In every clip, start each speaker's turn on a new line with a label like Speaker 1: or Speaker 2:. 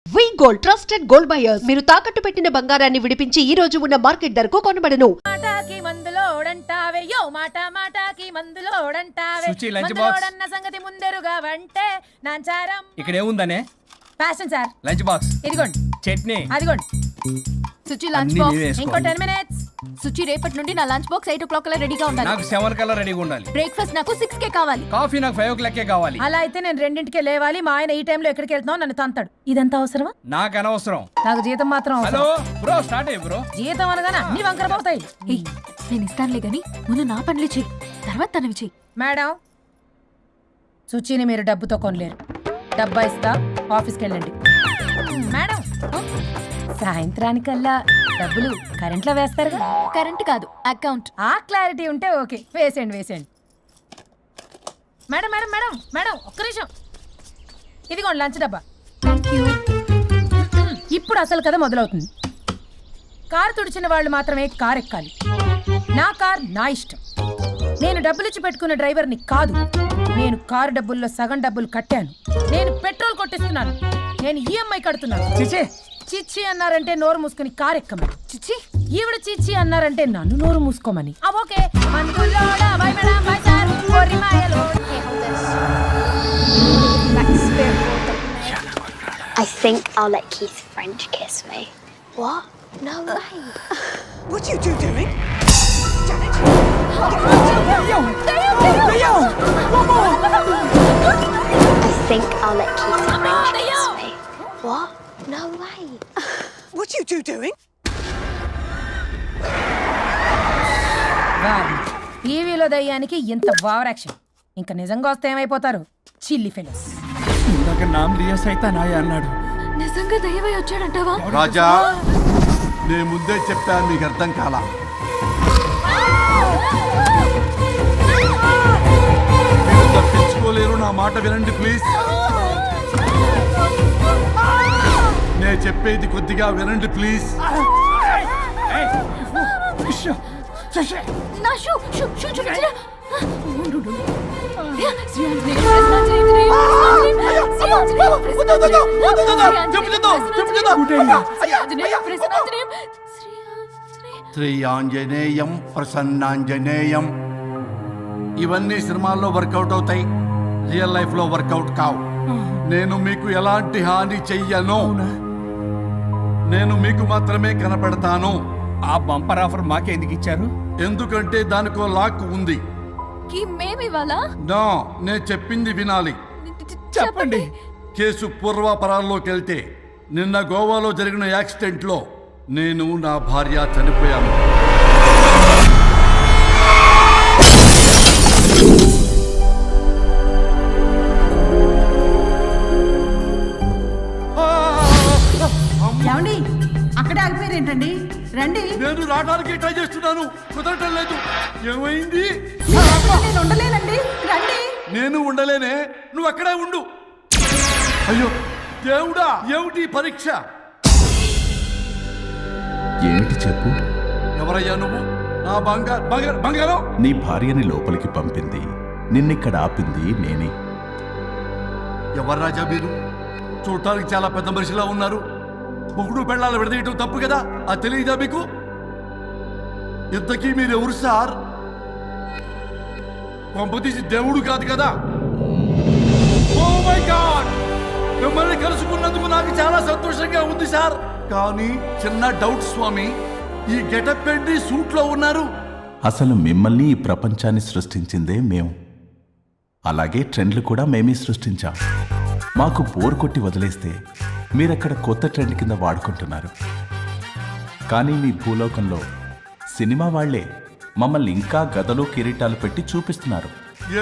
Speaker 1: వి gold trusted gold buyers మీరు తాకట్టు పెట్టిన బంగారాన్ని విడిపించి ఈ రోజు ఉన్న మార్కెట్ ధరకు కొనబడను.
Speaker 2: మాటాకి మందులోడంటావే యో మాటాకి మందులోడంటావే
Speaker 3: సుచి లంచ్ బాక్స్
Speaker 2: మందులోడన్న సంగతి ముందెరుగా వంటే నాంచారం
Speaker 3: ఇక్కడ ఏముందనే
Speaker 2: ఫ్యాషన్ సార్
Speaker 3: లంచ్ బాక్స్
Speaker 2: ఇదిగోండి
Speaker 3: చట్నీ
Speaker 2: అదిగోండి
Speaker 4: సుచి లంచ్
Speaker 3: అన్ని
Speaker 4: బాక్స్
Speaker 3: నీవే వేసుకో.
Speaker 2: ఇంకో 10 minutes
Speaker 4: సుచి రేపటి నుండి నా లంచ్ బాక్స్ 8 o'clock కల్లా రెడీగా ఉండాలి.
Speaker 3: నాకు 7 కల్లా రెడీగా ఉండాలి.
Speaker 4: బ్రేక్ఫాస్ట్ నాకు 6 కే కావాలి.
Speaker 3: కాఫీ నాకు 5 o'clock కావాలి.
Speaker 2: అలా అయితే నేను 2కే లేవాలి మా ఆయన ఈ టైంలో ఎక్కడికి వెళ్తున్నావు నన్ను తంతాడు ఇదంతా అవసరమా
Speaker 3: నాకు అనవసరం.
Speaker 2: నాకు జీతం మాత్రం అవసరం.
Speaker 3: హలో బ్రో స్టార్ట్ అయ్యి బ్రో.
Speaker 2: జీతం అనగానే అన్ని వంకర పోతాయి.
Speaker 4: ఏయ్, నేను ఇస్తానులే గాని ముందు నా పనులు చెయ్యి, తర్వాత తనవి చెయ్యి.
Speaker 2: మేడం సుచిని మీరు డబ్బుతో కొనలేరు. డబ్బా ఇస్తా ఆఫీస్కి వెళ్ళండి. మేడం సాయంత్రానికల్లా డబ్బులు కరెంట్లో వేస్తారుగా.
Speaker 4: కరెంట్ కాదు, అకౌంట్.
Speaker 2: ఆ క్లారిటీ ఉంటే ఓకే. వేసేయండి మేడం మేడం మేడం మేడం ఒక్క నిమిషం ఇదిగోండి లంచ్ డబ్బా.
Speaker 4: Thank you.
Speaker 2: ఇప్పుడు అసలు కథ మొదలవుతుంది. కారు తుడిచిన వాళ్ళు మాత్రమే కారు ఎక్కాలి. నా కార్ నా ఇష్టం. నేను డబ్బులు ఇచ్చి పెట్టుకున్న డ్రైవర్ని కాదు. నేను కారు డబ్బుల్లో సగం డబ్బులు కట్టాను. నేను పెట్రోల్ కొట్టిస్తున్నాను. నేను ఈఎంఐ కడుతున్నాను.
Speaker 3: చిచి
Speaker 2: చిచ్చి అన్నారంటే నోరు మూసుకుని కారు ఎక్కమని.
Speaker 4: చిచ్చి
Speaker 2: ఈవిడ చిచ్చి అన్నారంటే నన్ను నోరు మూసుకోమని. ఓకే మందులోడా బై మేడం బై సార్ కోరి మాయలో.
Speaker 5: I think I'll let Keith French kiss me. What? No way.
Speaker 6: What are you two doing? Janet!
Speaker 5: I think I'll let Keith French kiss me. What? No way.
Speaker 6: What are you two doing?
Speaker 2: టీవీలో దయ్యానికి ఇంత over action. ఇంకా నిజంగా వస్తే ఏమైపోతారు చిల్లి fellows.
Speaker 3: ఇందాక నామ్ లియా సైతానాయ అన్నాడు.
Speaker 4: నిజంగా దయ్యమై వచ్చాడంటావా?
Speaker 7: రాజా నేను ముందే చెప్పాను మీకు అర్థం కాలా. మీరు తప్పించుకోలేరు, నా మాట వినండి ప్లీజ్. నేను చెప్పేది కొద్దిగా వినండి ప్లీజ్.
Speaker 4: నా షూ చూపించరా. శ్రీయాంజనేయ ప్రసన్నాంజనేయ
Speaker 7: శ్రీ ఆంజనేయం ప్రసన్నాంజనేయం. ఇవన్నీ సినిమాల్లో వర్కౌట్ అవుతాయి, రియల్ లైఫ్ లో వర్కౌట్ కావు. నేను మీకు ఎలాంటి హాని చెయ్యను. నేను మీకు మాత్రమే కనపడతాను.
Speaker 3: ఆ బంపర్ ఆఫర్ మాకే ఎందుకు ఇచ్చారు?
Speaker 7: ఎందుకంటే దానికో లాక్ ఉంది.
Speaker 4: మేమివాలా?
Speaker 7: నో, నేను చెప్పింది వినాలి.
Speaker 3: చెప్పండి.
Speaker 7: కేసు పూర్వాపరాల్లోకి వెళ్తే నిన్న గోవాలో జరిగిన యాక్సిడెంట్లో నేను నా భార్య చనిపోయాను.
Speaker 2: ఏమండి అక్కడే ఆగిపోయారు ఏంటండి? రండి.
Speaker 7: నేను రావడానికి ట్రై చేస్తున్నాను, కుదరటం లేదు. ఏమైంది?
Speaker 2: నేను ఉండలేనండి. రండి.
Speaker 7: నేను ఉండలేనే, నువ్వు అక్కడే ఉండు. అయ్యో దేవుడా, ఏమిటి పరీక్ష?
Speaker 8: ఏమిటి చెప్పు?
Speaker 7: ఎవరయ్యా నువ్వు? నా బంగారం.
Speaker 8: నీ భార్యని లోపలికి పంపింది, నిన్నిక్కడ ఆపింది నేనే.
Speaker 7: ఎవరు రాజా మీరు? చూడటానికి చాలా పెద్ద మనిషిలా ఉన్నారు. మొగుడు పెళ్ళాలు విడదీయటం తప్పు కదా, అది తెలియదా మీకు? ఇంతకీ మీరు ఎవరు సార్? పంపతీసి దేవుడు కాదు కదా? ఓ మై గాడ్, మిమ్మల్ని కలుసుకున్నందుకు నాకు చాలా సంతోషంగా ఉంది సార్. కానీ చిన్న డౌట్ స్వామి, ఈ గెటప్ ఏంటి సూట్ లో ఉన్నారు?
Speaker 8: అసలు మిమ్మల్ని ఈ ప్రపంచాన్ని సృష్టించిందే మేము. అలాగే ట్రెండ్లు కూడా మేమే సృష్టించాం. మాకు బోర్ కొట్టి వదిలేస్తే మీరక్కడ కొత్త ట్రెండ్ కింద వాడుకుంటున్నారు. కానీ మీ భూలోకంలో సినిమా వాళ్లే మమ్మల్ని ఇంకా గదలు కిరీటాలు పెట్టి చూపిస్తున్నారు.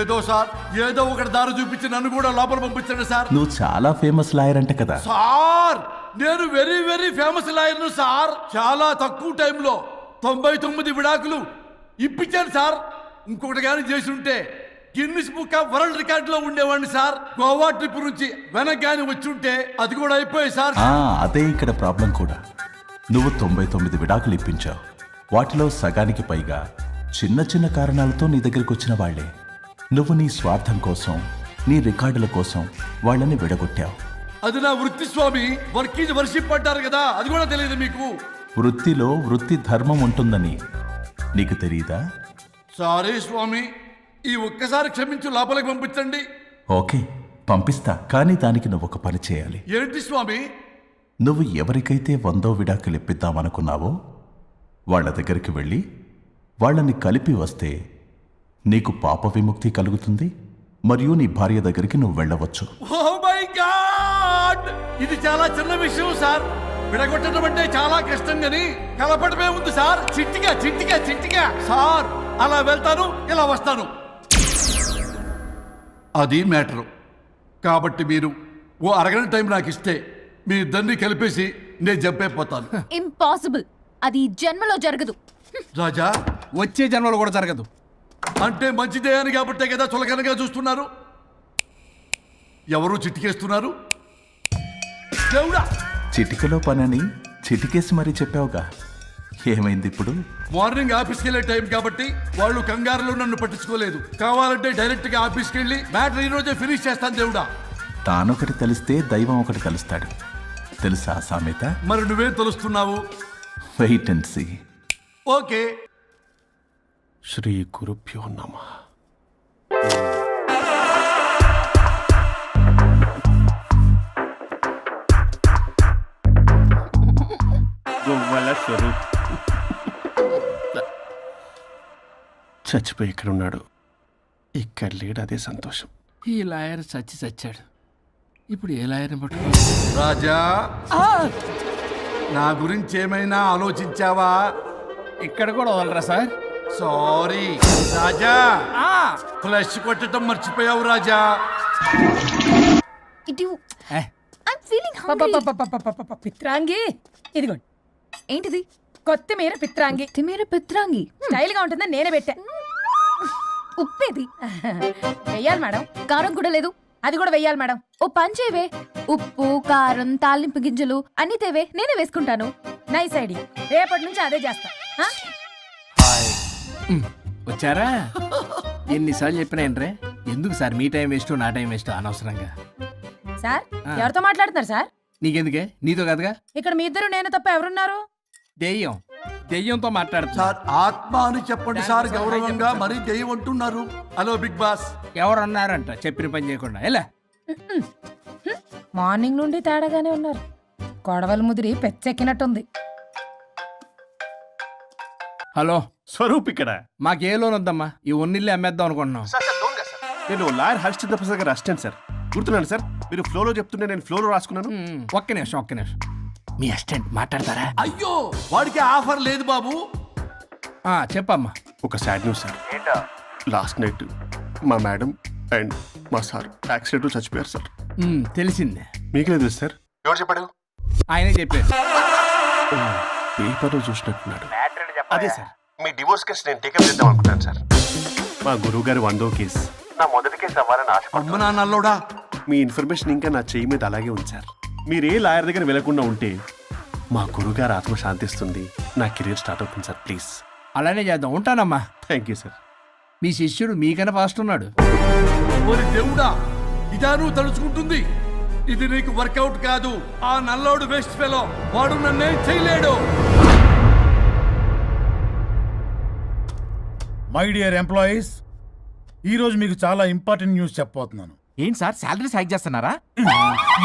Speaker 7: ఏదో సార్, ఏదో ఒకటి దారి చూపించి నన్ను కూడా లోపల పంపించండి సార్.
Speaker 8: నువ్వు చాలా ఫేమస్ లాయర్ అంట కదా?
Speaker 7: సార్ నేను వెరీ వెరీ ఫేమస్ లాయర్ను సార్. చాలా తక్కువ టైంలో 99 విడాకులు ఇప్పించాను సార్. ఇంకొకటి కానీ చేసి ఉంటే గిన్నిస్ బుక్ ఆఫ్ వరల్డ్ రికార్డులో ఉండేవాడిని సార్. గోవా ట్రిప్ నుంచి వెనక్ గాని వచ్చి ఉంటే అది కూడా అయిపోయాయి సార్.
Speaker 8: అదే ఇక్కడ ప్రాబ్లం కూడా. నువ్వు 99 విడాకులు ఇప్పించావు. వాటిలో సగానికి పైగా చిన్న చిన్న కారణాలతో నీ దగ్గరికి వచ్చిన వాళ్లే. నువ్వు నీ స్వార్థం కోసం, నీ రికార్డుల కోసం వాళ్ళని విడగొట్టావు.
Speaker 7: అది నా వృత్తి స్వామి. వర్క్ ఈజ్ వర్షిప్ అంటారు కదా, అది కూడా తెలియదు మీకు?
Speaker 8: వృత్తిలో వృత్తి ధర్మం ఉంటుందని నీకు తెలియదా?
Speaker 7: సారీ స్వామి, ఈ ఒక్కసారి క్షమించు, లోపలికి పంపించండి.
Speaker 8: ఓకే, పంపిస్తా. కానీ దానికి నువ్వు ఒక పని చేయాలి.
Speaker 7: ఏంటి స్వామి?
Speaker 8: నువ్వు ఎవరికైతే 100వ విడాకులు ఇప్పిద్దామనుకున్నావో వాళ్ళ దగ్గరికి వెళ్ళి వాళ్ళని కలిపి వస్తే నీకు పాప విముక్తి కలుగుతుంది, మరియు నీ భార్య దగ్గరికి నువ్వు వెళ్ళవచ్చు.
Speaker 7: ఓ మై గాడ్, ఇది చాలా చిన్న విషయం సార్. విడగొట్టడం అంటే చాలా కష్టం గని కలపడమే ఉంది సార్. చిట్టిగా చిట్టిగా చిట్టిగా సార్. అలా వెళ్తాను, ఇలా వస్తాను, అది మ్యాటరు. కాబట్టి మీరు ఓ అరగంట టైం నాకు ఇస్తే మీ ఇద్దరిని కలిపేసి నేను జంపైపోతాను.
Speaker 4: ఇంపాసిబుల్. అది ఈ జన్మలో జరగదు.
Speaker 7: రాజా,
Speaker 3: వచ్చే జన్మలో కూడా జరగదు.
Speaker 7: అంటే మంచిదే అని కాబట్టే కదా చులకనగా చూస్తున్నారు. ఎవరు చిట్టికేస్తున్నారు? దేవుడా,
Speaker 8: చిటికలో పనని చిటికేసి మరీ చెప్పావుగా, ఏమైంది ఇప్పుడు?
Speaker 7: మార్నింగ్ ఆఫీస్కి వెళ్ళే టైం కాబట్టి వాళ్ళు కంగారులో నన్ను పట్టించుకోలేదు. కావాలంటే డైరెక్ట్ గా ఆఫీస్కి వెళ్ళి మ్యాటర్ ఈ రోజే ఫినిష్ చేస్తాను. దేవుడా,
Speaker 8: తానొకటి తెలిస్తే దైవం ఒకటి కలుస్తాడు, తెలుసా సామెత?
Speaker 7: మరి నువ్వేం తెలుస్తున్నావు?
Speaker 8: Wait and see.
Speaker 7: ఓకే.
Speaker 9: శ్రీ గురుభ్యో నమః. గొవ్వల స్వరూప్ చచ్చిపోయి ఇక్కడ ఉన్నాడు. ఇక్కడ లేడు, అదే సంతోషం.
Speaker 3: ఈ లాయర్ చచ్చాడు. ఇప్పుడు ఏ లాయర్ని పట్టుకో?
Speaker 7: రాజా, నా గురించి ఏమైనా ఆలోచించావా?
Speaker 3: ఇక్కడ కూడా వదలరా సార్?
Speaker 7: సారీ రాజా, ఫ్లష్ కొట్టడం మర్చిపోయావు రాజా.
Speaker 4: ఇటు
Speaker 3: ఏ,
Speaker 4: ఐమ్ ఫీలింగ్ హంగ్రీ.
Speaker 2: పిత్రాంగి, ఇదిగోండి.
Speaker 4: ఏంటిది?
Speaker 2: కొత్తిమీర పిత్రాంగి.
Speaker 4: తిమేర పిత్రాంగి.
Speaker 2: స్టైల్ గా ఉంటుందని నేనే పెట్టా.
Speaker 4: ఉప్పేది?
Speaker 2: వెయ్యాలి మేడం.
Speaker 4: కారం కూడా లేదు.
Speaker 2: అది కూడా వెయ్యాలి మేడం.
Speaker 4: ఓ పంచేవే, ఉప్పు కారం తాలింపు గింజలు అన్ని తేవే, నేనే వేసుకుంటాను.
Speaker 2: Nice idea. రేపటి నుంచి అదే చేస్తా. ఆ?
Speaker 3: వచ్చారా? ఎన్నిసార్లు చెప్పినాయండ్రే, ఎందుకు సార్ మీ టైం వేస్ట్ నా టైం వేస్ట్ అనవసరంగా?
Speaker 2: సార్, ఎవరితో మాట్లాడుతున్నారు సార్?
Speaker 3: నీకెందుకే, నీతో కదగా.
Speaker 2: ఇక్కడ మీ ఇద్దరు నేను తప్ప ఎవరున్నారు?
Speaker 3: దెయ్యంతో మాట్లాడుతా.
Speaker 7: సార్, ఆత్మ అని చెప్పండి సార్, గౌరవంగా. మరీ దెయ్యం అంటున్నారు. Hello big boss.
Speaker 3: ఎవరన్నారంట చెప్పిన పని చేయకుండా? ఎలా
Speaker 2: మార్నింగ్ నుండి తేడాగానే ఉన్నారు. కొడవల ముదిరి పెచ్చెక్కినట్టుంది.
Speaker 3: హలో,
Speaker 9: స్వరూప్ ఇక్కడ.
Speaker 3: మాకే లోన్ వద్దమ్మా, ఈ ఒన్నిల్లు అమ్మేద్దాం అనుకుంటున్నాం.
Speaker 9: నేను లాయర్ హరిశ్చంద్ర ప్రసాద్ గారు అసిస్టెంట్ సార్. గుర్తున్నాను సార్, మీరు ఫ్లోలో చెప్తుంటే నేను ఫ్లోలో రాసుకున్నాను.
Speaker 3: ఒక్క నిమిషం. మీ అసిస్టెంట్ మాట్లాడతారా?
Speaker 7: అయ్యో, వాడికి ఆఫర్ లేదు బాబు.
Speaker 3: చెప్పమ్మా.
Speaker 9: ఒక sad news sir. Last night మా మేడం అండ్ మా సార్ యాక్సిడెంట్ చచ్చిపోయారు సార్.
Speaker 3: తెలిసిందే.
Speaker 9: మీకే తెలుసు సార్. ఎవరు చెప్పాడు?
Speaker 3: ఆయనే చెప్పారు.
Speaker 9: పేపర్లో చూసినట్టున్నాడు. అదే సార్, మీ డివోర్స్ కేసు నేను టేకప్ చేద్దాం అనుకుంటాను సార్. మా గురువు గారి 100వ కేసు నా మొదటి కేసు అవ్వాలని ఆశ.
Speaker 7: అమ్మ నాన్నల్లోడా,
Speaker 9: మీ ఇన్ఫర్మేషన్ ఇంకా నా చెయ్యి మీద అలాగే ఉంది సార్. మీరు ఏ లాయర్ దగ్గర వెళ్లకుండా ఉంటే మా గురుగారు ఆత్మ శాంతిస్తుంది, నా కెరీర్ స్టార్ట్ అవుతుంది సార్. ప్లీజ్
Speaker 3: అలానే చేద్దాం. ఉంటానమ్మా.
Speaker 9: Thank you sir.
Speaker 3: మీ శిష్యుడు మీకన్నా ఫాస్ట్ ఉన్నాడు.
Speaker 7: ఓరి దేవుడా, ఇదా నువ్వు తలుచుకుంటుంది? ఇది నీకు వర్కౌట్ కాదు. ఆ నల్లోడు వేస్ట్ ఫెలో, వాడు నన్నేం చేయలేడు.
Speaker 10: మై డియర్ ఎంప్లాయీస్, ఈరోజు మీకు చాలా ఇంపార్టెంట్ న్యూస్ చెప్పబోతున్నాను.
Speaker 3: ఏంటి సార్, శాలరీస్ హైక్ చేస్తున్నారా?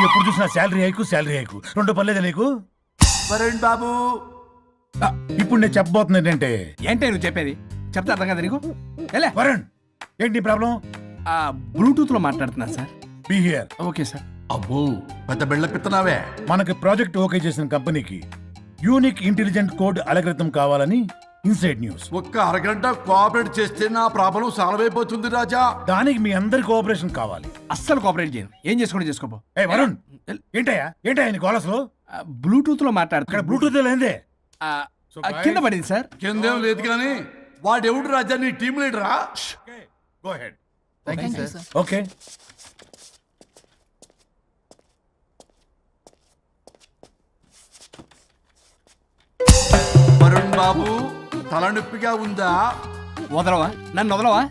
Speaker 10: ఎప్పుడు చూసినా శాలరీ హైకు రెండు పర్లేదు నీకు.
Speaker 7: వరుణ్ బాబు,
Speaker 10: ఇప్పుడు నేను చెప్పబోతున్నా ఏంటంటే,
Speaker 3: ఏంటే నువ్వు చెప్పేది? చెప్తే అర్థం కదా నీకు? ఎలా
Speaker 10: వరుణ్, ఏంటి ప్రాబ్లం?
Speaker 3: బ్లూటూత్ లో మాట్లాడుతున్నా sir.
Speaker 10: Be here.
Speaker 3: Okay sir.
Speaker 7: అబ్బో, పెద్ద బిళ్ళ పిత్తనావే.
Speaker 10: మనకి ప్రాజెక్ట్ ఓకే చేసిన కంపెనీకి యూనిక్ ఇంటెలిజెంట్ కోడ్ అలకృతం కావాలని ఇన్సైడ్ న్యూస్.
Speaker 7: ఒక్క అరగంట కోఆపరేట్ చేస్తే నా ప్రాబ్లం సాల్వ్ అయిపోతుంది రాజా.
Speaker 10: దానికి మీ అందరి కోఆపరేషన్ కావాలి.
Speaker 3: అస్సలు కోఆపరేట్ చేయను. ఏం చేసుకోండి చేసుకోపో.
Speaker 10: ఏ వరుణ్, ఏంటయ్యా నీ కాలర్స్లో
Speaker 3: బ్లూటూత్ లో
Speaker 10: ఇక్కడ
Speaker 3: మాట్లాడుతున్నా.
Speaker 10: బ్లూటూత్ లేదే.
Speaker 3: కింద పడింది సార్.
Speaker 7: కిందేం లేదు కానీ వాడెవడు రాజా, నీ టీం లీడరా?
Speaker 10: Go ahead.
Speaker 3: Thank you sir.
Speaker 10: Okay.
Speaker 7: Varun బాబు, తలనొప్పిగా ఉందా?
Speaker 3: వదలవా, నన్ను వదలవా?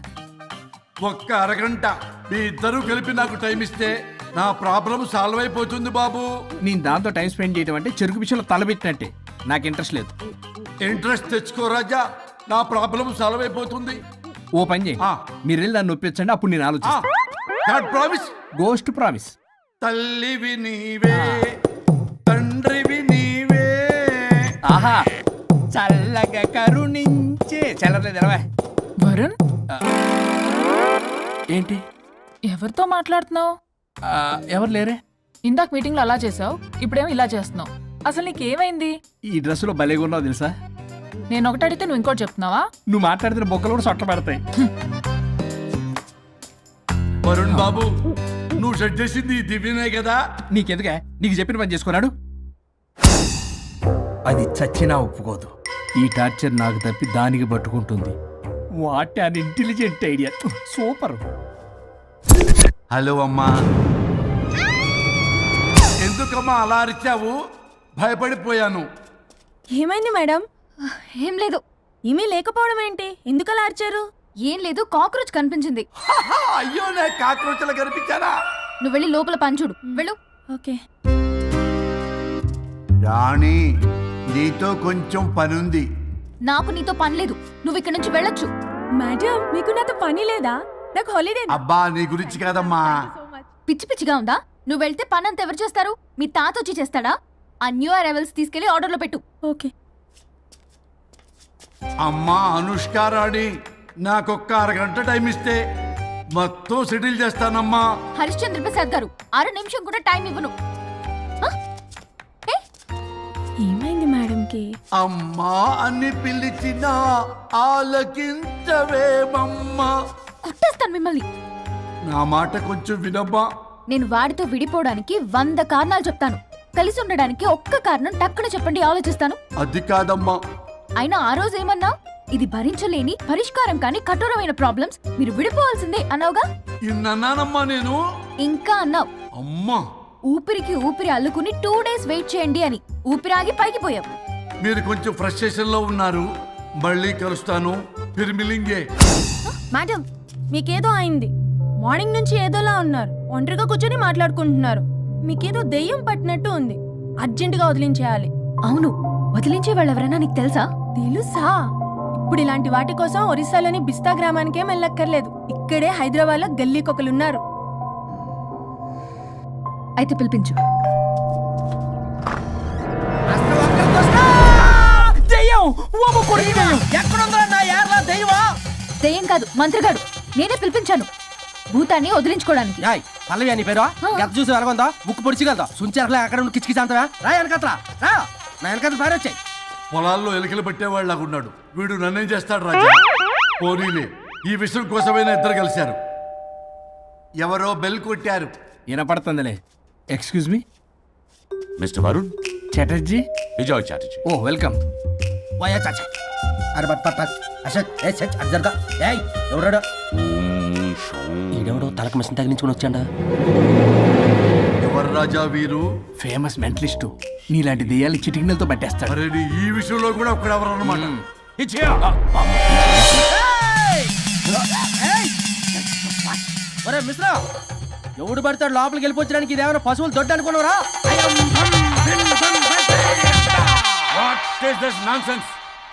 Speaker 7: ఒక్క అరగంట మీ ఇద్దరూ కలిపి నాకు టైం ఇస్తే నా ప్రాబ్లం సాల్వ్ అయిపోతుంది బాబు.
Speaker 3: నేను దాంతో టైం స్పెండ్ చేయడం అంటే చెరుకు విషయంలో తలబెట్టినట్టే. నాకు ఇంట్రెస్ట్ లేదు.
Speaker 7: ఇంట్రెస్ట్ తెచ్చుకో రాజా, నా ప్రాబ్లం సాల్వ్ అయిపోతుంది.
Speaker 3: ఓ పని చేయి,
Speaker 7: ఆ.
Speaker 3: మీరు వెళ్ళి దాన్ని నొప్పించండి, అప్పుడు నేను ఆలోచిస్తాను.
Speaker 7: God promise.
Speaker 3: Ghost promise.
Speaker 7: తల్లివి నీవే, తండ్రివి నీవే.
Speaker 3: ఆహా, చల్లగా కరుణించే చల్లలేదు ఎలవా.
Speaker 2: వరుణ్,
Speaker 3: ఏంటి?
Speaker 2: ఎవరితో మాట్లాడుతున్నావు?
Speaker 3: ఎవరు లేరే?
Speaker 2: ఇందాక మీటింగ్లో అలా చేసావు, ఇప్పుడేమో ఇలా చేస్తున్నావు. అసలు నీకేమైంది?
Speaker 3: ఈ డ్రెస్సులో భలేగా ఉన్నావు తెలుసా?
Speaker 2: నేను ఒకటి అడిగితే నువ్వు ఇంకోటి చెప్తున్నావా?
Speaker 3: నువ్వు మాట్లాడితే బొక్కలు కూడా సొట్ట పడతాయి.
Speaker 7: వరుణ్ బాబు, నువ్వు సెట్ చేసింది ఈ దివ్యనే కదా.
Speaker 3: నీకెందుకే? నీకు చెప్పిన పని చేసుకున్నాడు. అది చచ్చినా ఒప్పుకోదు. ఈ టార్చర్ నాకు తప్పి దానికి పట్టుకుంటుంది. What an intelligent idea. Super.
Speaker 7: Hello అమ్మా. ఎందుకమ్మా అలా అరిచావు? భయపడిపోయాను.
Speaker 4: ఏమైంది మేడం? ఏం లేదు. ఏమీ లేకపోవడం ఏంటి? ఎందుకు అలా అరిచారు? ఏం లేదు, కాక్రోచ్ కనిపించింది.
Speaker 7: అయ్యో, నేను కాక్రోచ్లు కనిపించానా?
Speaker 4: నువ్వు వెళ్ళి లోపల పని చూడు. వెళ్ళు. ఓకే.
Speaker 7: రాణి, నీతో కొంచెం పనుంది.
Speaker 4: నాకు నీతో పని లేదు. నువ్వు ఇక్కడ నుంచి వెళ్ళొచ్చు. మేడం, మీకు నాతో పని లేదా? నాకు హాలిడే.
Speaker 7: అబ్బా, నీ గురించి కాదమ్మా.
Speaker 4: పిచ్చి పిచ్చిగా ఉందా? నువ్వు వెళ్తే పని అంతా ఎవరు చేస్తారు? మీ తాత వచ్చి చేస్తాడా? ఆ న్యూ అరైవల్స్ తీసుకెళ్లి ఆర్డర్లో పెట్టు. ఓకే.
Speaker 7: అమ్మా అనుష్క రాణి, నాకొక్క అరగంట టైం ఇస్తే మొత్తం సెటిల్ చేస్తానమ్మా.
Speaker 4: హరిశ్చంద్ర ప్రసాద్ గారు, 6 నిమిషం కూడా టైం ఇవ్వను. ఏమైంది మేడంకి?
Speaker 7: అమ్మా అని పిలిచినా ఆలకించవేమమ్మా.
Speaker 4: కొట్టేస్తాను మిమ్మల్ని.
Speaker 7: నా మాట కొంచెం వినమ్మా.
Speaker 4: నేను వాడితో విడిపోవడానికి 100 కారణాలు చెప్తాను. కలిసి ఉండడానికి ఒక్క కారణం టక్కున చెప్పండి, ఆలోచిస్తాను.
Speaker 7: అది కాదమ్మా.
Speaker 4: అయినా ఆ రోజు ఏమన్నా? ఇది భరించలేని, పరిష్కారం కాని కఠోరమైన ప్రాబ్లమ్స్, మీరు విడిపోవాల్సిందే అన్నావుగా.
Speaker 7: ఇన్నానమ్మా నేను.
Speaker 4: ఇంకా అన్నావు.
Speaker 7: అమ్మా,
Speaker 4: ఊపిరికి ఊపిరి అల్లుకుని 2 days వెయిట్ చేయండి అని. ఊపిరాగి పైకి పోయావు.
Speaker 7: మీరు కొంచెం ఫ్రస్ట్రేషన్ లో ఉన్నారు. మళ్ళీ కలుస్తాను. ఫిర్ మిలింగే.
Speaker 4: మేడం, మీకేదో అయింది. మార్నింగ్ నుంచి ఏదోలా ఉన్నారు. ఒంటరిగా కూర్చొని మాట్లాడుకుంటున్నారు. మీకేదో దెయ్యం పట్టినట్టు ఉంది. అర్జెంటుగా వదిలించేయాలి. అవును, వదిలించే వాళ్ళు ఎవరైనా నీకు తెలుసా? తెలుసా? ఇప్పుడు ఇలాంటి వాటి కోసం ఒరిస్సాలోని బిస్తా గ్రామానికేం వెళ్ళక్కర్లేదు. ఇక్కడే హైదరాబాద్ లో గల్లీకొకలున్నారు. అయితే పిలిపించు. దెయ్యం కాదు, మంత్రిగాడు. నేనే పిలిపించాను భూతాన్ని వదిలించుకోవడానికి.
Speaker 3: పల్లవి అని పేరు గత చూసి వెలగొందా ముక్కు పొడిచిగలదా సుంచరలే అక్కడ కిచకిచ అంతవా రా వెనకట్రా రా నా వెనకట్ల పారి వచ్చాయి.
Speaker 7: పొలాల్లో ఎలుకలు పట్టేవాళ్ళగా ఉన్నాడు వీడు. నన్నేం చేస్తాడు రాజా? పోనీలే, ఈ విషయం కోసమైనా ఇద్దరు కలిశారు. ఎవరో బెల్ కొట్టారు.
Speaker 3: వినపడుతుందిలే. Excuse me
Speaker 8: mister Varun,
Speaker 3: Chatterjee.
Speaker 8: Vijay Chatterjee.
Speaker 3: Oh welcome.
Speaker 11: వాయా చాచా. అరే బట్ పట్ అసత్ ఏ సచ్ అర్జర్గా. ఏయ్ ఎవరడా? ఈడెవడో తలకు మిషన్ తగిలించుకొని వచ్చాడా?
Speaker 7: ఎవరు రాజా వీరు?
Speaker 3: Famous mentalist. నీలాంటి దెయ్యాలు చిటికినలతో పట్టేస్తాడు.
Speaker 7: అరే నీ ఈ విషయంలో కూడా ఒకడెవరు అన్నమాట.
Speaker 11: ఒరే మిశ్రా, ఎవడు పడతాడు లోపలికి వెళ్ళిపోవడానికి? ఇదేమైనా పశువులు దొడ్డు అనుకున్నారా?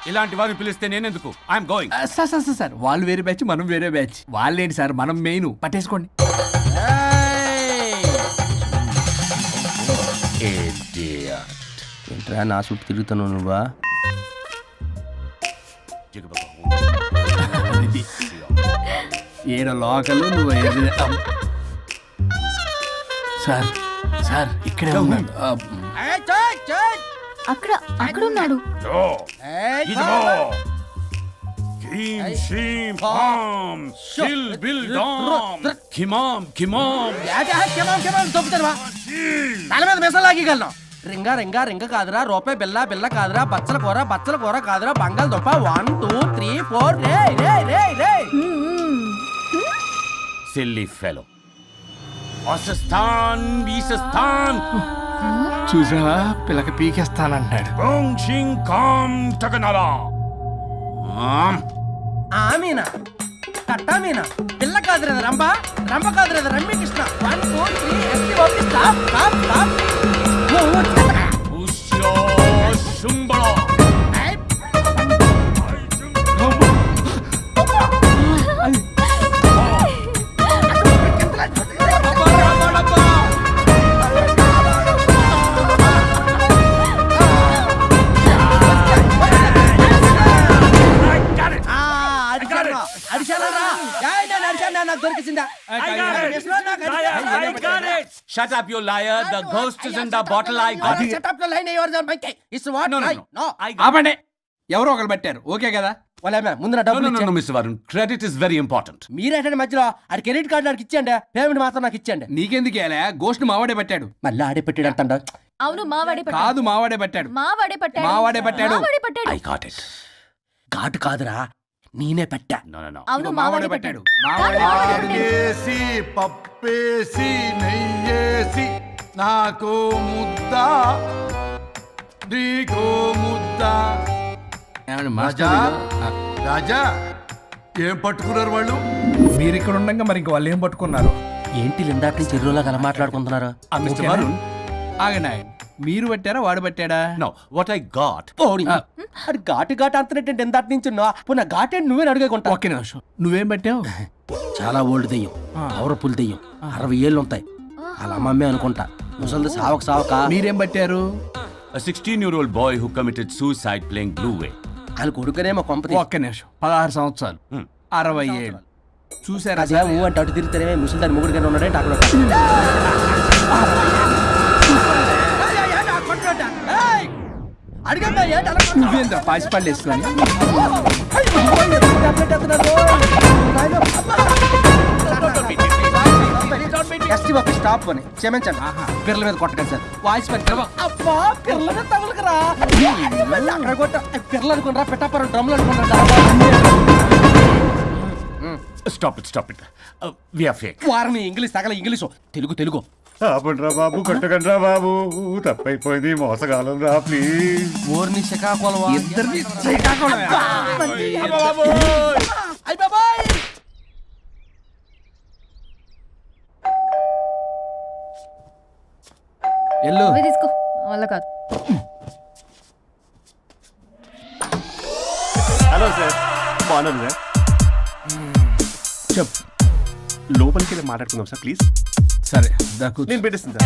Speaker 8: ఇలాంటి వారిని పిలిస్తే నేనెందుకు? I'm going.
Speaker 3: సార్ వాళ్ళు వేరే బ్యాచ్, మనం వేరే బ్యాచ్. వాళ్ళేంటి సార్, మనం మెయిన్. పట్టేసుకోండి.
Speaker 11: ఏంట్రా నా చుట్టూ తిరుగుతున్నావు నువ్వా?
Speaker 3: ఏడో లోకలు నువ్వు సార్ సార్ ఇక్కడే ఉన్నాడు.
Speaker 4: అక్కడ అక్కడ ఉన్నాడు.
Speaker 11: తల మీద మెసలు లాగగలను. రింగ రింగ రింగ కాదురా, రూపాయి బిల్ల బిల్ల కాదురా, బచ్చల కూర కాదురా, బంగాళదుంప 1 2 3 4. రే రే రే రే
Speaker 8: సిల్లీ ఫెలో. అసస్థాన్ వీసస్థాన్.
Speaker 3: చూసావా, పిల్లకి పీకేస్తానంటాడు.
Speaker 11: ఆమీనా కట్టా మీనా పిల్ల కాదు రేదా రంభ రంభ కాదు రేదా రమ్మి కృష్ణ 1 2 3 ఎస్టీ ఓపి స్టాప్ స్టాప్ స్టాప్ నాకు దొరికిందా
Speaker 3: Shut up, you liar. The ghost is in the bottle. I got it.
Speaker 11: Shut up your line your monkey. It's what?
Speaker 3: No, no,
Speaker 11: lie.
Speaker 3: no.
Speaker 11: No.
Speaker 3: ఆపండి. ఎవరో ఒకరు పెట్టారు ఓకే కదా?
Speaker 11: ముందు నా డబ్బులు ఇచ్చేయండి.
Speaker 3: Mister Varun credit is very important.
Speaker 11: మీరేంటంటే మధ్యలో ఆడి క్రెడిట్ కార్డు నాకు ఇచ్చేయండి, పేమెంట్ మాత్రం నాకు ఇచ్చేయండి.
Speaker 3: నీకెందుకు ఇలా గోస్ట్ మావాడే పెట్టాడు.
Speaker 11: మళ్ళీ ఆడే పెట్టాడు అంటాడు.
Speaker 4: అవును మావాడే
Speaker 3: కాదు మావాడే పెట్టాడు.
Speaker 4: మావాడే పట్టాడు
Speaker 3: మావాడే పెట్టాడు.
Speaker 11: I got it. ఘాటు కాదురా నేనే పెట్టా.
Speaker 4: అవును
Speaker 3: మావాడే పెట్టాడు.
Speaker 7: ఆకేసి పప్పేసి నెయ్యేసి నాకు ముద్ద నీకో ముద్ద. రాజా రాజా ఏం పట్టుకున్నారు వాళ్ళు?
Speaker 3: మీరు ఇక్కడ ఉండగా మరి ఇంక వాళ్ళు ఏం పట్టుకున్నారు?
Speaker 11: ఏంటి ఇందాక నుంచి ఎర్రోలా కల మాట్లాడుకుంటున్నారు?
Speaker 3: మిస్టర్ వరుణ్ ఆగనాయ్, మీరు పెట్టారా వాడు పెట్టాడా?
Speaker 8: Know what I got.
Speaker 11: అది ఘాటు ఘాటు అంతనేంటి ఇందాక నుంచి నా ఘాటేంటి నువ్వే అడిగేకుంటా.
Speaker 3: ఒకే నిమిషం, నువ్వేం పెట్టావు?
Speaker 11: చాలా ఓల్డ్ దెయ్యం, పవర్ఫుల్ దెయ్యం, 60 ఏళ్ళు ఉంటాయి. అలా అమ్మమ్మే అనుకుంటా. ముసలిది సావక సావక.
Speaker 3: మీరేం పెట్టారు?
Speaker 8: A 16-year-old boy who committed suicide playing Blue Way.
Speaker 11: వాళ్ళ కొడుకునేమో కొంపతి.
Speaker 3: ఒక్క నిమిషం, 16 సంవత్సరాలు 60 ఏళ్ళు చూసారా?
Speaker 11: అదే ఊ అంటే అటు తిరిగితేనే ముసలి దాని ముగ్గురుగానే ఉన్నాడంటే అక్కడ.
Speaker 3: నువ్వేంద్ర పాసిపళ్ళు వేసుకొని
Speaker 11: స్టాప్ అని క్షమించండి. పిల్లల మీద కొట్టకండి సార్. వాయిస్ అబ్బా పిల్లల మీద తగులుకురా. అక్కడ కొట్ట పిల్లలు అనుకున్నారా పెట్టాపరం డ్రమ్లు అనుకున్నారా?
Speaker 8: Stop it. We are fake.
Speaker 11: వారిని ఇంగ్లీష్ తగల ఇంగ్లీషు తెలుగు.
Speaker 9: ఆపండ్రా బాబు, కొట్టకండ్రా బాబు, తప్పైపోయింది, మోసగాలం రా ప్లీజ్.
Speaker 11: ఊరిని శ్రీకాకుళం
Speaker 3: ఇద్దరిని ఎల్లు
Speaker 4: తీసుకో వల్ల కాదు.
Speaker 9: హలో సార్, బాగున్నాను సార్.
Speaker 3: చెప్పు.
Speaker 9: లోపలికి వెళ్ళి మాట్లాడుకుందాం సార్ ప్లీజ్.
Speaker 3: సరే దాకు
Speaker 9: నేను పెట్టేస్తాను సార్.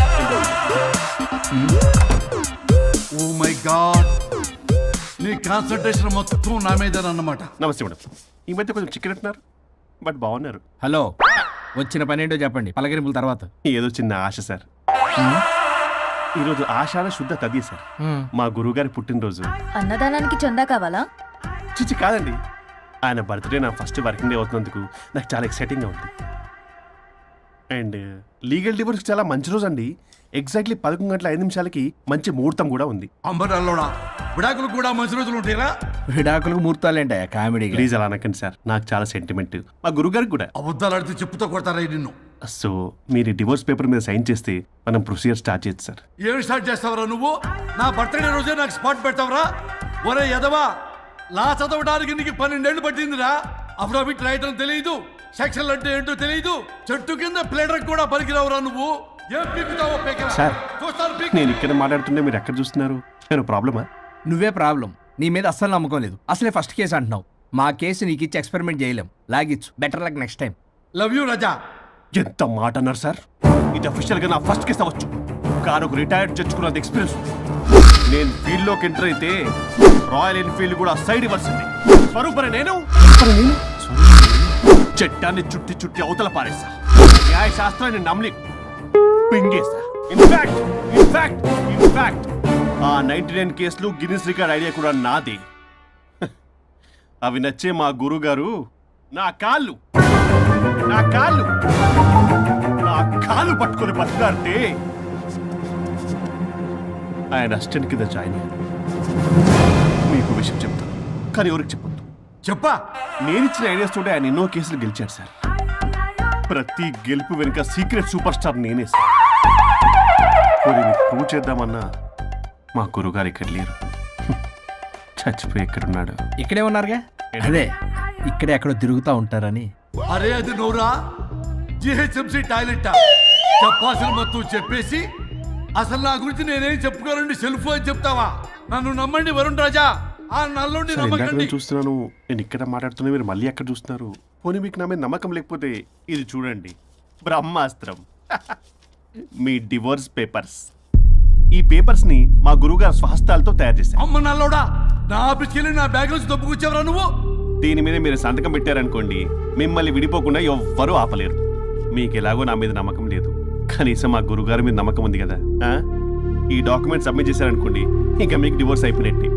Speaker 7: ఓ మై గాడ్, నీ కాన్సన్ట్రేషన్ మొత్తం నా మీదనమాట.
Speaker 9: నమస్తే మేడం. ఈ మధ్య కొంచెం చిక్కినట్టున్నారు, బట్ బాగున్నారు.
Speaker 3: హలో, వచ్చిన పని ఏంటో చెప్పండి, పలకరింపుల తర్వాత.
Speaker 9: ఏదో చిన్న ఆశ సార్. ఈరోజు ఆషాఢ శుద్ధ తది సార్, మా గురువుగారి పుట్టినరోజు.
Speaker 4: అన్నదానానికి చందా కావాలా?
Speaker 9: చిచ్చి కాదండి, ఆయన బర్త్డే నా ఫస్ట్ వర్కింగ్ డే అవుతున్నందుకు నాకు చాలా ఎక్సైటింగ్గా ఉంది. అండ్ లీగల్ డివోర్స్ చాలా మంచి రోజు అండి. ఎగ్జాక్ట్లీ 11:05 మంచి ముహూర్తం కూడా ఉంది.
Speaker 7: అంబరాల్లోడా విడాకులు కూడా మంచి రోజులు ఉంటాయిరా?
Speaker 3: విడాకులకు ముహూర్తాలేంటా కామెడీ?
Speaker 9: ప్లీజ్ అలా అనకండి సార్, నాకు చాలా సెంటిమెంట్, మా గురుగారికి కూడా.
Speaker 7: అబద్ధాలు ఆడితే చెప్పుతో కొడతారా నిన్ను?
Speaker 9: సో మీరు డివోర్స్ పేపర్ మీద సైన్ చేస్తే మనం ప్రొసీజర్ స్టార్ట్ చేయొచ్చు సార్.
Speaker 7: ఏం స్టార్ట్ చేస్తావరా నువ్వు? నా బర్త్డే రోజే నాకు స్పాట్ పెడతావరా? ఒరే ఎదవా, లా చదవడానికి నీకు 12 ఏళ్ళు పట్టిందిరా. అఫిడవిట్ రాయటం తెలియదు, సెక్షన్లు అంటే ఏంటో తెలియదు, చెట్టు కింద ప్లేడర్ కూడా పలికిరావురా నువ్వు. ఏం పీకుతావో పేకరా.
Speaker 9: సార్,
Speaker 7: చూస్తాను పీకు.
Speaker 9: నేను ఇక్కడ మాట్లాడుతుంటే మీరు ఎక్కడ చూస్తున్నారు? నేను ప్రాబ్లమా?
Speaker 3: నువ్వే ప్రాబ్లం. నీ మీద అస్సలు నమ్మకం లేదు. అసలే ఫస్ట్ కేసు అంటున్నావు. మా కేసు నీకు ఇచ్చి ఎక్స్పెరిమెంట్ చేయలేం. లాగిచ్చు. Better luck next time.
Speaker 7: Love you Raja.
Speaker 9: ఎంత మాట అన్నారు సార్? ఇది అఫీషియల్ గా నా ఫస్ట్ కేసు అవ్వచ్చు, కానీ ఒక రిటైర్డ్ జడ్జ్ కున్నది ఎక్స్పీరియన్స్. నేను ఫీల్డ్ లోకి ఎంటర్ అయితే రాయల్ ఎన్ఫీల్డ్ కూడా సైడ్ ఇవ్వాల్సింది. స్వరూపరే నేను చట్టాన్ని చుట్టి అవతల పారేస్తా. న్యాయ శాస్త్రాన్ని నమ్మి పింగేస్తా. ఇన్ఫాక్ట్ ఆ 99 కేసులు గిన్నిస్ రికార్డ్ ఐడియా కూడా నాదే. అవి నచ్చే మా గురువు గారు నా కాళ్ళు పట్టుకొని బతికారంటే ఆయన అసిస్టెంట్ కింద జాయిన్ అయ్యాను. మీకు విషయం చెప్తాను, కానీ ఎవరికి చెప్పొద్దు.
Speaker 7: చెప్పా.
Speaker 9: నేనిచ్చిన ఐడియాస్ తోటి ఆయన ఎన్నో కేసులు గెలిచాడు సార్. ప్రతి గెలుపు వెనుక సీక్రెట్ సూపర్ స్టార్ నేనే సార్. ప్రూవ్ చేద్దామన్నా మా గురుగారు ఇక్కడ లేరు. చచ్చిపోయి ఎక్కడున్నాడు?
Speaker 3: ఇక్కడే ఉన్నారుగా. అదే ఇక్కడే ఎక్కడో తిరుగుతూ ఉంటారని.
Speaker 7: అరే అది నోరా జిహెచ్ఎంసీ టాయిలెట్ చెప్పాల్సిన మొత్తం చెప్పేసి అసలు నా గురించి నేనేం చెప్పుకోనండి సెల్ ఫోన్ చెప్తావా? నన్ను నమ్మండి వరుణ్ రాజా, ఆ నల్లోని
Speaker 9: సార్, ఇందాక
Speaker 7: నమ్మకండి.
Speaker 9: నేను చూస్తున్నాను, నేను ఇక్కడ మాట్లాడుతున్నా, మీరు మళ్ళీ ఎక్కడ చూస్తున్నారు? పోనీ మీకు నా మీద నమ్మకం లేకపోతే ఇది చూడండి, బ్రహ్మాస్త్రం. మీ డివోర్స్ పేపర్స్. ఈ పేపర్స్ ని మా గురువుగారు స్వహస్తాలతో తయారు చేశారు.
Speaker 7: అమ్మ నల్లోడా, నా ఆఫీస్కి వెళ్ళి నా బ్యాగ్ నుంచి దొబ్బుకొచ్చావరా నువ్వు?
Speaker 9: దీని మీద మీరు సంతకం పెట్టారనుకోండి, మిమ్మల్ని విడిపోకుండా ఎవ్వరూ ఆపలేరు. మీకు ఎలాగో నా మీద నమ్మకం లేదు, కనీసం మా గురుగారి మీద నమ్మకం ఉంది కదా. ఈ డాక్యుమెంట్ సబ్మిట్ చేశారనుకోండి, ఇంకా మీకు డివోర్స్ అయిపోయినట్టే.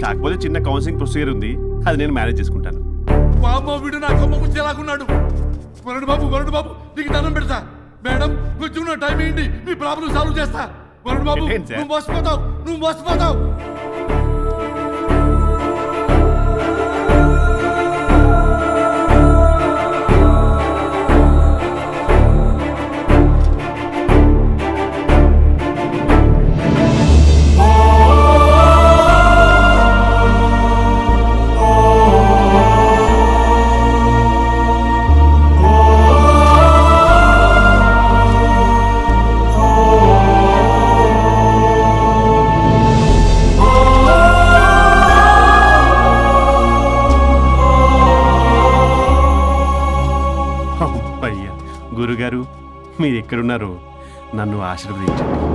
Speaker 9: కాకపోతే చిన్న కౌన్సిలింగ్ ప్రొసీజర్ ఉంది, అది నేను మేనేజ్ చేసుకుంటాను.
Speaker 7: బాబు వీడు నా కొమ్మ కూర్చేలాగున్నాడు. వరుణ్ బాబు నీకు దండం పెడతా. మేడం కొంచెం నా టైం ఏంటి, మీ ప్రాబ్లం సాల్వ్ చేస్తా. వరుణ్ బాబు
Speaker 9: ఏంటి సార్?
Speaker 7: నువ్వు మోసపోతావు.
Speaker 9: అయ్యా గురుగారు, మీరు ఎక్కడున్నారో నన్ను ఆశీర్వదించండి.